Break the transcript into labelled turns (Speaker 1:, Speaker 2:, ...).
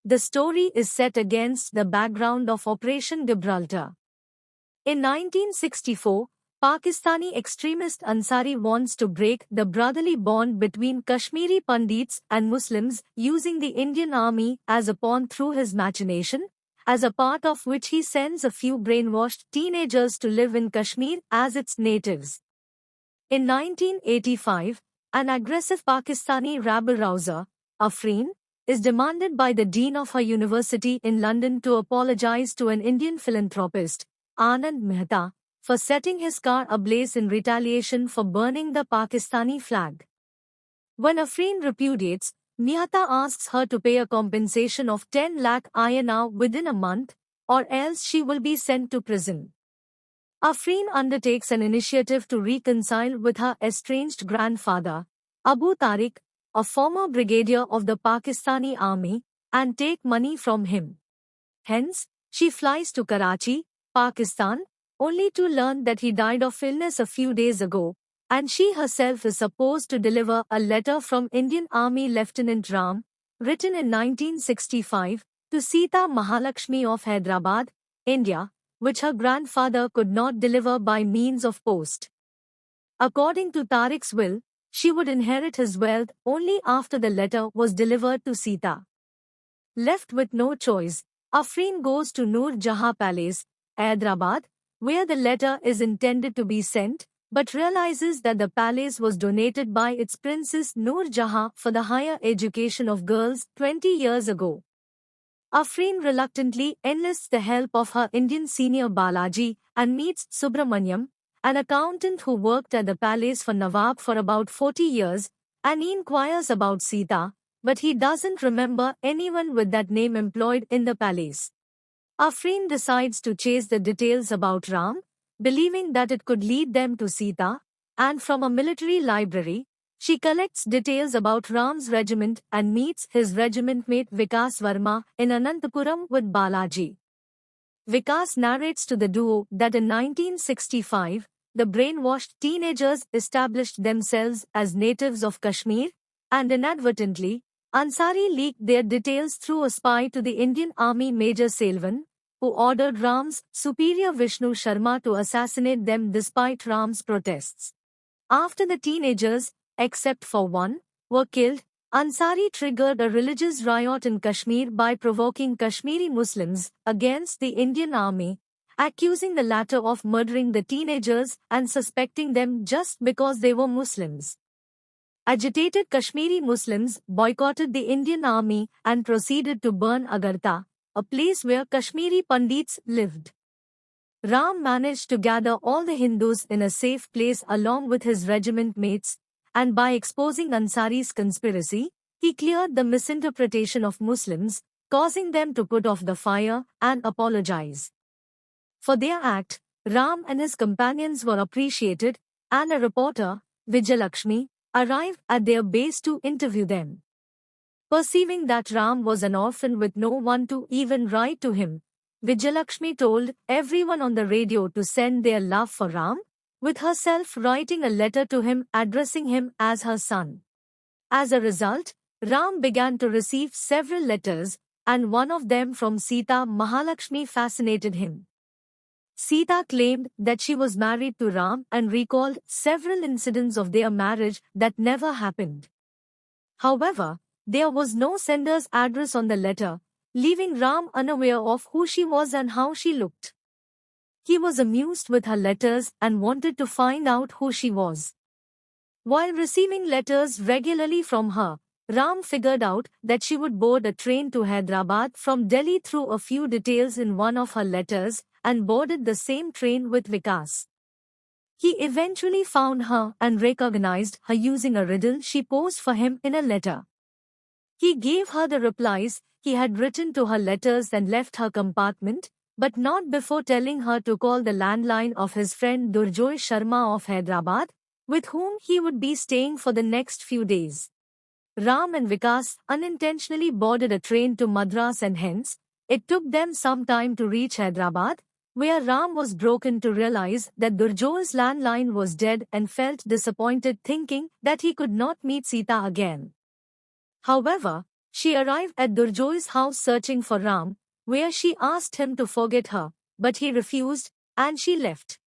Speaker 1: The story is set against the background of Operation Gibraltar. In 1964, Pakistani extremist Ansari wants to break the brotherly bond between Kashmiri Pandits and Muslims using the Indian army as a pawn through his machination, as a part of which he sends a few brainwashed teenagers to live in Kashmir as its natives. In 1985, an aggressive Pakistani rabble-rouser, Afreen, is demanded by the dean of her university in London to apologize to an Indian philanthropist, Anand Mehta, for setting his car ablaze in retaliation for burning the Pakistani flag. When Afreen repudiates, Mehta asks her to pay a compensation of 10 lakh INR within a month, or else she will be sent to prison. Afreen undertakes an initiative to reconcile with her estranged grandfather, Abu Tariq, a former brigadier of the Pakistani army, and take money from him. Hence, she flies to Karachi, Pakistan, only to learn that he died of illness a few days ago, and she herself is supposed to deliver a letter from Indian Army Lieutenant Ram, written in 1965, to Sita Mahalakshmi of Hyderabad, India, which her grandfather could not deliver by means of post. According to Tariq's will, she would inherit his wealth only after the letter was delivered to Sita. Left with no choice, Afreen goes to Noor Jahan Palace, Hyderabad, where the letter is intended to be sent, but realizes that the palace was donated by its Princess Noor Jahan for the higher education of girls 20 years ago. Afreen reluctantly enlists the help of her Indian senior Balaji and meets Subramaniam, an accountant who worked at the palace for Nawab for about 40 years, and he inquires about Sita, but he doesn't remember anyone with that name employed in the palace. Afreen decides to chase the details about Ram, believing that it could lead them to Sita, and from a military library, she collects details about Ram's regiment and meets his regiment mate Vikas Verma in Anantapuram with Balaji. Vikas narrates to the duo that in 1965, the brainwashed teenagers established themselves as natives of Kashmir, and inadvertently, Ansari leaked their details through a spy to the Indian Army Major Selvan, who ordered Ram's superior Vishnu Sharma to assassinate them despite Ram's protests. After the teenagers, except for one, were killed, Ansari triggered a religious riot in Kashmir by provoking Kashmiri Muslims against the Indian Army, accusing the latter of murdering the teenagers and suspecting them just because they were Muslims. Agitated Kashmiri Muslims boycotted the Indian Army and proceeded to burn Agartha, a place where Kashmiri Pandits lived. Ram managed to gather all the Hindus in a safe place along with his regiment mates, and by exposing Ansari's conspiracy, he cleared the misinterpretation of Muslims, causing them to put off the fire and apologize. For their act, Ram and his companions were appreciated, and a reporter, Vijayalakshmi, arrived at their base to interview them. Perceiving that Ram was an orphan with no one to even write to him, Vijayalakshmi told everyone on the radio to send their love for Ram, with herself writing a letter to him addressing him as her son. As a result, Ram began to receive several letters, and one of them from Sita Mahalakshmi fascinated him. Sita claimed that she was married to Ram and recalled several incidents of their marriage that never happened. However, there was no sender's address on the letter, leaving Ram unaware of who she was and how she looked. He was amused with her letters and wanted to find out who she was. While receiving letters regularly from her, Ram figured out that she would board a train to Hyderabad from Delhi through a few details in one of her letters and boarded the same train with Vikas. He eventually found her and recognized her using a riddle she posed for him in a letter. He gave her the replies he had written to her letters and left her compartment, but not before telling her to call the landline of his friend Durjoy Sharma of Hyderabad, with whom he would be staying for the next few days. Ram and Vikas unintentionally boarded a train to Madras and hence, it took them some time to reach Hyderabad, where Ram was broken to realize that Durjoy's landline was dead and felt disappointed thinking that he could not meet Sita again. However, She arrived at Durjoi's house searching for Ram, where she asked him to forget her, but he refused, and she left.